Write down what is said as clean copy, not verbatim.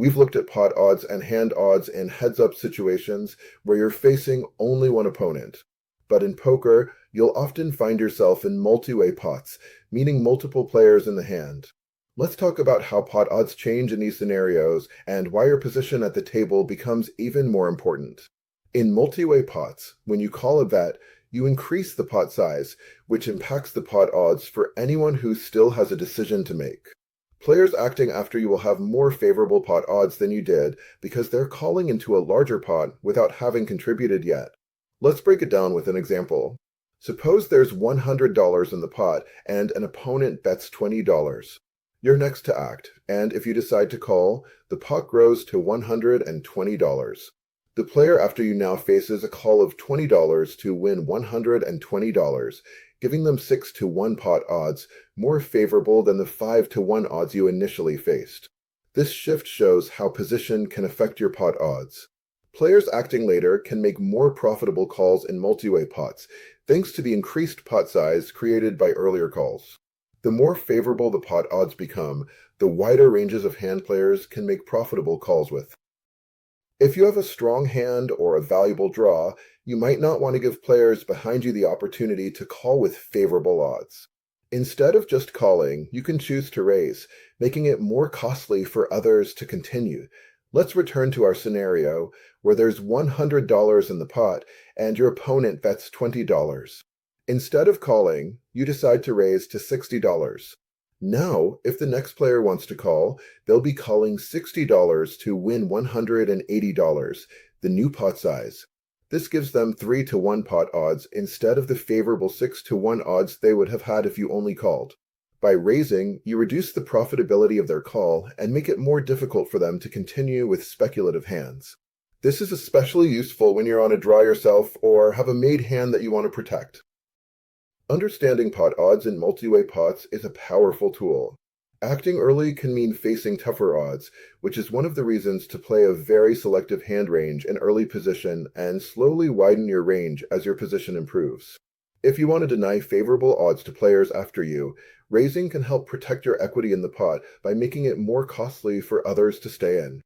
We've looked at pot odds and hand odds in heads-up situations where you're facing only one opponent. But in poker, you'll often find yourself in multi-way pots, meaning multiple players in the hand. Let's talk about how pot odds change in these scenarios and why your position at the table becomes even more important. In multi-way pots, when you call a bet, you increase the pot size, which impacts the pot odds for anyone who still has a decision to make. Players acting after you will have more favorable pot odds than you did because they're calling into a larger pot without having contributed yet. Let's break it down with an example. Suppose there's $100 in the pot and an opponent bets $20. You're next to act, and if you decide to call, the pot grows to $120. The player after you now faces a call of $20 to win $120, giving them 6-1 pot odds, more favorable than the 5-1 odds you initially faced. This shift shows how position can affect your pot odds. Players acting later can make more profitable calls in multi-way pots, thanks to the increased pot size created by earlier calls. The more favorable the pot odds become, the wider ranges of hand players can make profitable calls with. If you have a strong hand or a valuable draw, you might not want to give players behind you the opportunity to call with favorable odds. Instead of just calling, you can choose to raise, making it more costly for others to continue. Let's return to our scenario where there's $100 in the pot and your opponent bets $20. Instead of calling, you decide to raise to $60. Now, if the next player wants to call, they'll be calling $60 to win $180, the new pot size. This gives them 3-1 pot odds instead of the favorable 6-1 odds they would have had if you only called. By raising, you reduce the profitability of their call and make it more difficult for them to continue with speculative hands. This is especially useful when you're on a draw yourself or have a made hand that you want to protect. Understanding pot odds in multi-way pots is a powerful tool. Acting early can mean facing tougher odds, which is one of the reasons to play a very selective hand range in early position and slowly widen your range as your position improves. If you want to deny favorable odds to players after you, raising can help protect your equity in the pot by making it more costly for others to stay in.